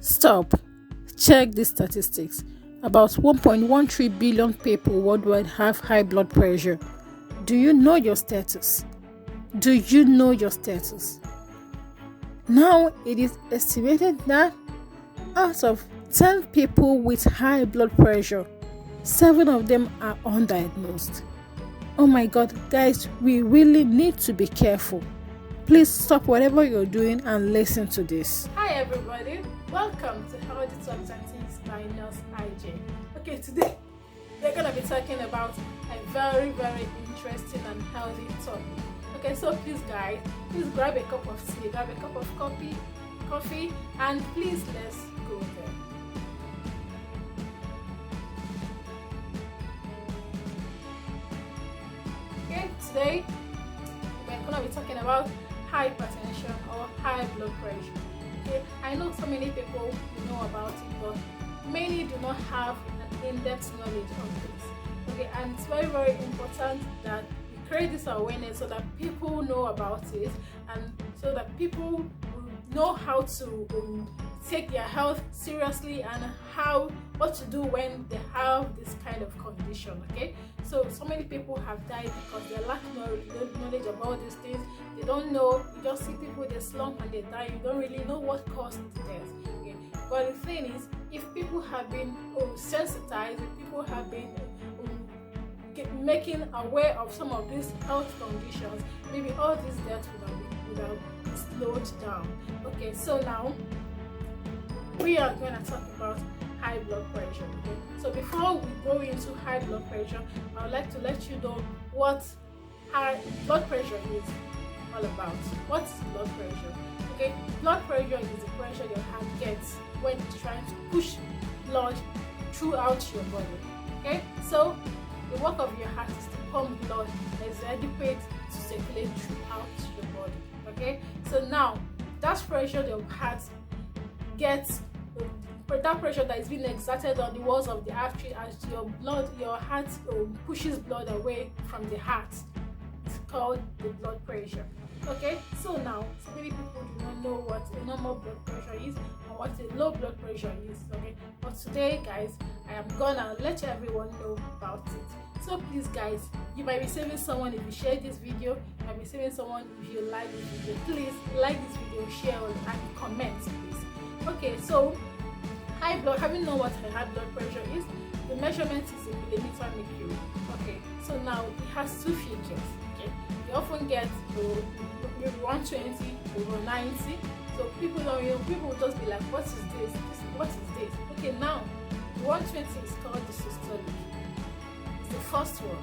Stop. Check these statistics. About 1.13 billion people worldwide have high blood pressure. Do you know your status? Do you know your status? Now, it is estimated that out of 10 people with high blood pressure, 7 of them are undiagnosed. Oh my God, guys, we really need to be careful. Please stop whatever you're doing and listen to this. Hi everybody, welcome to Healthy Talks and Things by Nurse IJ. Okay, today we're going to be talking about a very interesting and healthy topic. Okay, so please guys, please grab a cup of tea, grab a cup of coffee, and please let's go there. Okay, today we're going to be talking about hypertension or high blood pressure. Okay, I know so many people know about it, but many do not have an in-depth knowledge of this. Okay, and it's very important that we create this awareness so that people know about it, and so that people know how to take their health seriously and what to do when they have this kind of condition. Okay, so many people have died because they lack knowledge about these things. They don't know. You just see people, they slump and they die. You don't really know what caused death. Okay, but the thing is, if people have been sensitized, if people have been making aware of some of these health conditions, maybe all these deaths would have slowed down. Okay, so now we are going to talk about high blood pressure. Okay, so before we go into high blood pressure, I would like to let you know what high blood pressure is all about. What's blood pressure? Okay, blood pressure is the pressure your heart gets when it's trying to push blood throughout your body. Okay, so the work of your heart is to pump blood that is adequate to circulate throughout your body. Okay, so now that pressure your heart gets, that pressure that is being exerted on the walls of the artery as your heart pushes blood away from the heart, it's called the blood pressure. Okay, so now so many people do not know what a normal blood pressure is and what a low blood pressure is. Okay, but today guys, I am gonna let everyone know about it. So please guys, you might be saving someone if you share this video, you might be saving someone if you like this video. Please like this video, share and comment please. Okay, so having known what high blood pressure is, the measurement is in millimeter mercury. Okay, so now it has two features. Okay, you often get maybe 120 over 90. So people don't, people will just be like, what is this? What is this? Okay, now the 120 is called the systolic. It's the first one.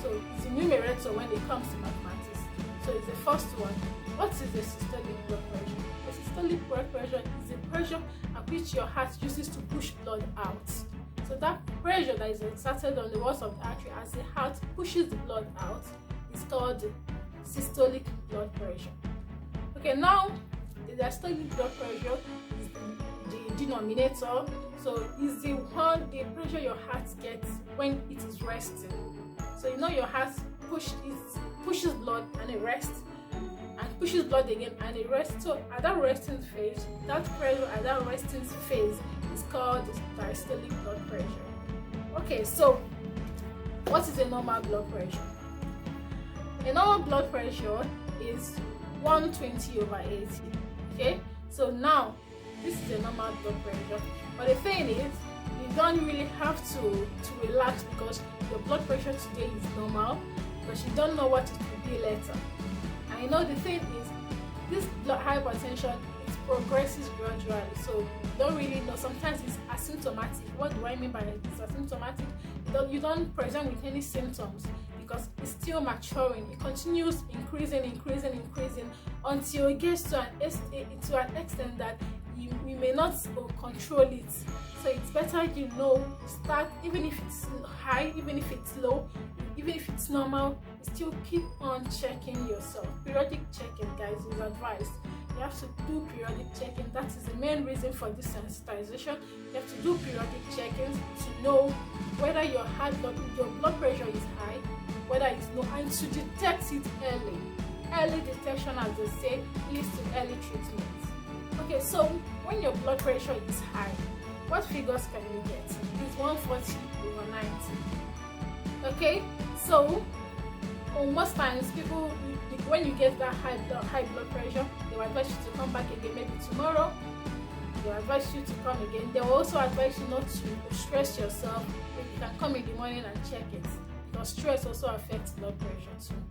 So it's a numerator when it comes to mathematics. So it's the first one. What is the systolic blood pressure? The systolic blood pressure is the pressure at which your heart uses to push blood out. So that pressure that is exerted on the walls of the artery as the heart pushes the blood out is called systolic blood pressure. Okay, now the diastolic blood pressure is the denominator. So it's the pressure your heart gets when it is resting. So you know your heart pushes blood and it rests, and pushes blood again and it rests. So at that resting phase, that pressure at that resting phase is called diastolic blood pressure. Okay, so what is a normal blood pressure? A normal blood pressure is 120 over 80. Okay, so now this is a normal blood pressure, but the thing is, you don't really have to relax because your blood pressure today is normal, because you don't know what it will be later. And you know the thing is, this hypertension, it progresses gradually, so you don't really know. Sometimes it's asymptomatic. What do I mean by it's asymptomatic? You don't present with any symptoms because it's still maturing. It continues increasing until it gets to an extent that you may not control it. So it's better start, even if it's high, even if it's low, even if it's normal, you still keep on checking yourself. Periodic checking, guys, is advised. You have to do periodic checking. That is the main reason for this sensitization. You have to do periodic checkings to know whether your blood pressure is high, whether it's low, and to detect it early. Early detection, as they say, leads to early treatment. Okay, so when your blood pressure is high, what figures can you get? It's 140/90. Okay, so most times people, when you get that high blood pressure, they will advise you to come back again maybe tomorrow. They will advise you to come again. They will also advise you not to stress yourself. You can come in the morning and check it, because stress also affects blood pressure too.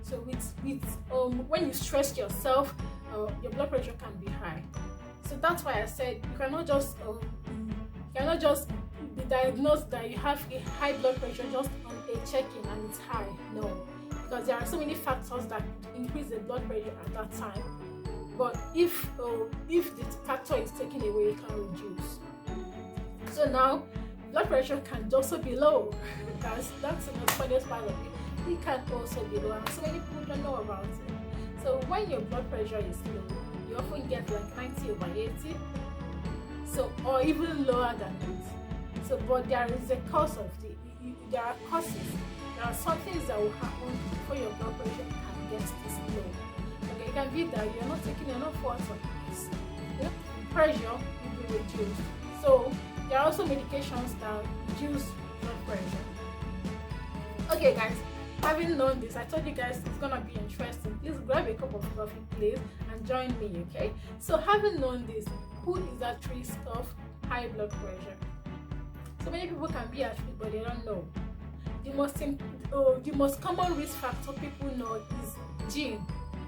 So when you stress yourself, your blood pressure can be high. So that's why I said you cannot just be diagnosed that you have a high blood pressure just on a check-in and it's high. No, because there are so many factors that increase the blood pressure at that time. But if the factor is taken away, it can reduce. So now blood pressure can also be low. That's the most funniest part of it. It can also be low, and so many people don't know about it. So when your blood pressure is low, you often get like 90/80, so or even lower than it. So, but there is a cause of there are causes. There are some things that will happen before your blood pressure can get this low. Okay, it can be that you're not taking enough water. Pressure will be reduced. So there are also medications that reduce blood pressure. Okay, guys. Having known this, I told you guys it's gonna be interesting. Please grab a cup of coffee, please, and join me, okay? So having known this, who is at risk of high blood pressure? So many people can be at risk, but they don't know. The most common risk factor people know is gene.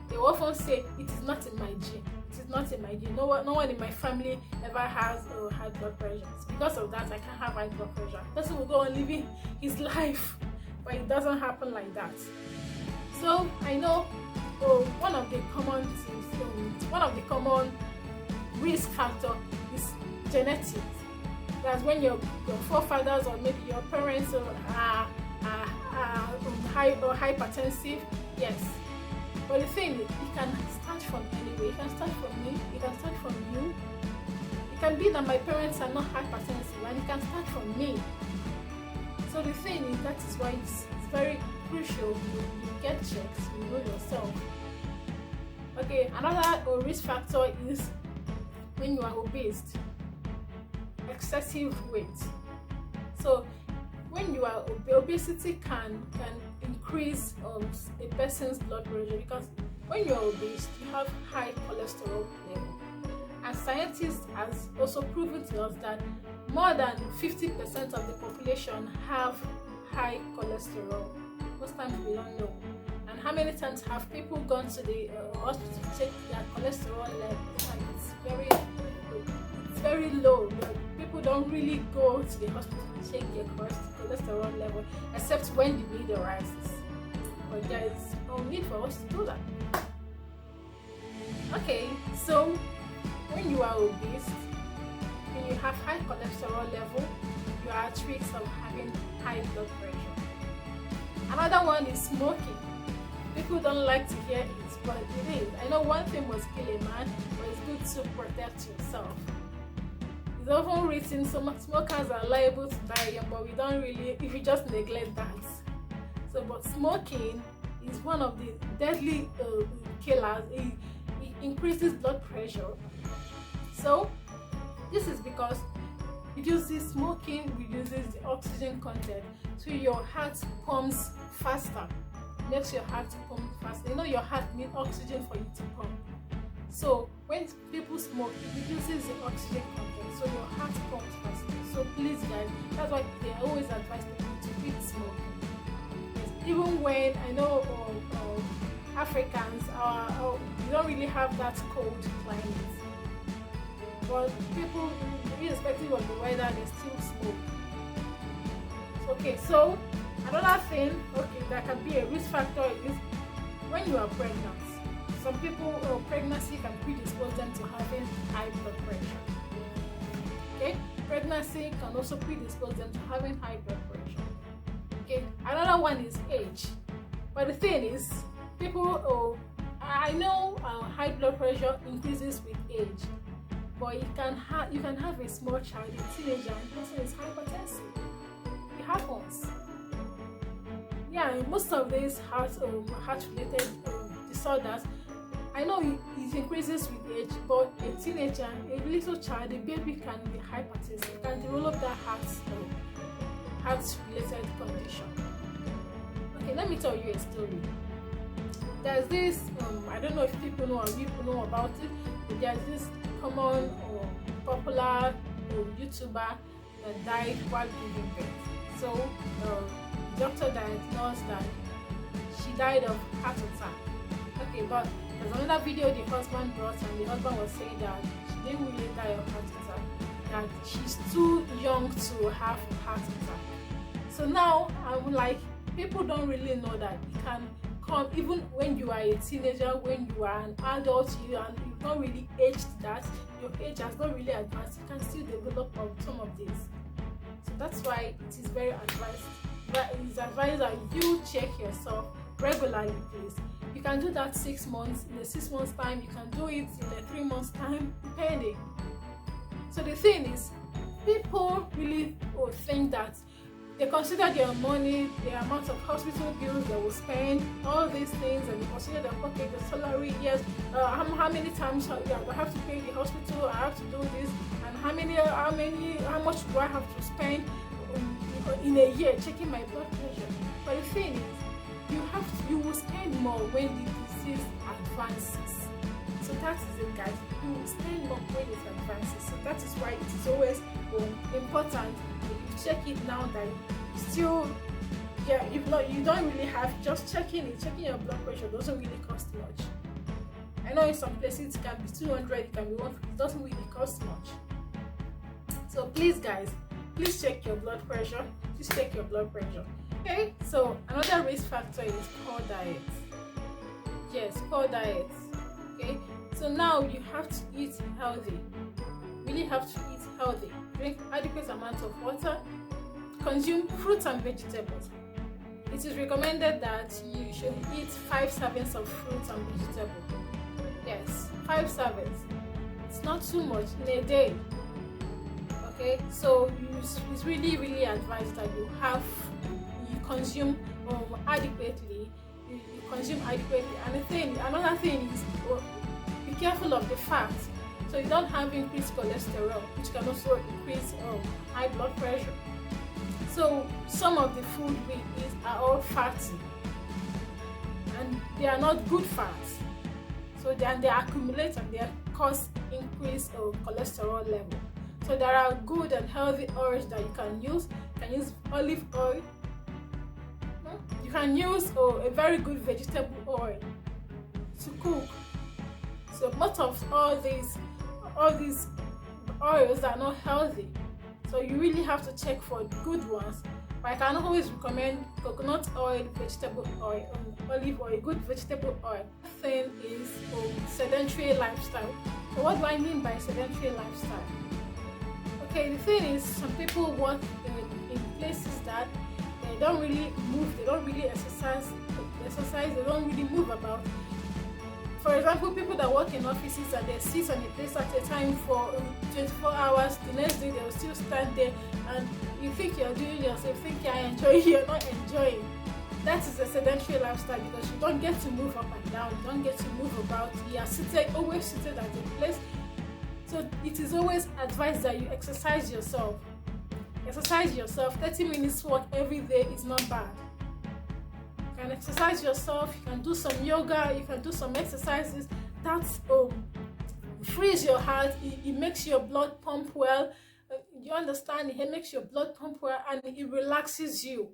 They often say it is not in my gene. It is not in my gene. No one in my family ever has high blood pressure. It's because of that I can't have high blood pressure. Person will go on living his life. But it doesn't happen like that. So I know one of the common risk factor is genetics. That's when your forefathers or maybe your parents are hypertensive. Yes. But the thing is, it can start from anywhere. It can start from me. It can start from you. It can be that my parents are not hypertensive, and it can start from me. So the thing is, that is why it's very crucial you get checks, you know yourself. Okay, another risk factor is when you are obese, excessive weight. So when you are obesity can increase a person's blood pressure, because when you are obese, you have high cholesterol level. And scientists has also proven to us that more than 50% of the population have high cholesterol. Most times we don't know. And how many times have people gone to the hospital to check their cholesterol level? It's very low. People don't really go to the hospital to check their cholesterol level, except when the need arises. But there is no need for us to do that. Okay, so when you are obese, when you have high cholesterol level, you are at risk of having high blood pressure. Another one is smoking. People don't like to hear it, but it is. I know one thing must kill a man, but it's good to protect yourself. It's often written smokers are liable to die young, but we don't really, if you just neglect that. So, but smoking is one of the deadly killers. It increases blood pressure. So this is because smoking reduces the oxygen content, so your heart pumps faster, makes your heart pump faster. You know your heart needs oxygen for it to pump. So when people smoke, it reduces the oxygen content, so your heart pumps faster. So please guys, that's why they always advise people to quit smoking. Yes, even when I know Africans we don't really have that cold climate. But people, irrespective of the weather, they still smoke. Okay, so another thing, that can be a risk factor is when you are pregnant. Some people, pregnancy can predispose them to having high blood pressure. Okay, pregnancy can also predispose them to having high blood pressure. Okay, another one is age. But the thing is, people, I know high blood pressure increases with age. But you can have a small child, a teenager, and the person is hypertensive. It happens. Yeah, most of these heart-related disorders, I know it increases with age, but a teenager, a little child, a baby can be hypertensive, can develop that heart-related condition. Okay, let me tell you a story. There's this, I don't know if people know or people know about it, but there's this common or popular YouTuber that died while giving birth. So the doctor diagnosed that she died of heart attack. Okay, but there's another video the husband brought, and the husband was saying that she didn't really die of heart attack, that she's too young to have a heart attack. So now I'm like, people don't really know that it can come even when you are a teenager, when you are an adult, you've not really aged that, your age has not really advanced, you can still develop on some of these. So that's why it is very advised, that it is advised that you check yourself regularly, please. You can do that 6 months, in a 6 months time, you can do it in a 3 months time, depending. So the thing is, people really think that they consider their money, the amount of hospital bills they will spend, all these things, and they consider their pocket, the salary, yes, how many times I have to pay the hospital, I have to do this, and how much do I have to spend in a year checking my blood pressure. But the thing is, you will spend more when the disease advances. So that is it, guys. You will spend more when it advances. So that is why it is always important that you check it now that still, yeah, you don't really have, just checking your blood pressure doesn't really cost much. I know in some places it can be 200, it can be 150, it doesn't really cost much. So please, guys, please check your blood pressure. Please check your blood pressure. Okay, so another risk factor is poor diet. Yes, poor diet. Okay, so now you have to eat healthy. Really have to eat healthy. Drink adequate amount of water. Consume fruits and vegetables. It is recommended that you should eat 5 servings of fruits and vegetables. Yes, 5 servings. It's not too much in a day. Okay, so it's really advised that you consume adequately. You consume adequately. And another thing is, be careful of the fat, so you don't have increased cholesterol, which can also increase high blood pressure. So some of the food we eat are all fatty, and they are not good fats. So they accumulate and they cause increased cholesterol level. So there are good and healthy oils that you can use. You can use olive oil. You can use a very good vegetable oil to cook. So most of all these oils are not healthy. So you really have to check for good ones. But I can always recommend coconut oil, vegetable oil, olive oil, good vegetable oil. The thing is sedentary lifestyle. So what do I mean by sedentary lifestyle? Okay, the thing is, some people work in places that they don't really move, they don't really exercise, they don't really move about. For example, people that work in offices and they sit on a place at a time for 24 hours, the next day they'll still stand there, and you think you're doing yourself, you think you're enjoying, you're not enjoying. That is a sedentary lifestyle, because you don't get to move up and down, you don't get to move about, you are always seated at a place. So it is always advised that you exercise yourself. Exercise yourself. 30 minutes walk every day is not bad. You can exercise yourself, you can do some yoga, you can do some exercises. That frees your heart, it makes your blood pump well. You understand? It makes your blood pump well and it relaxes you.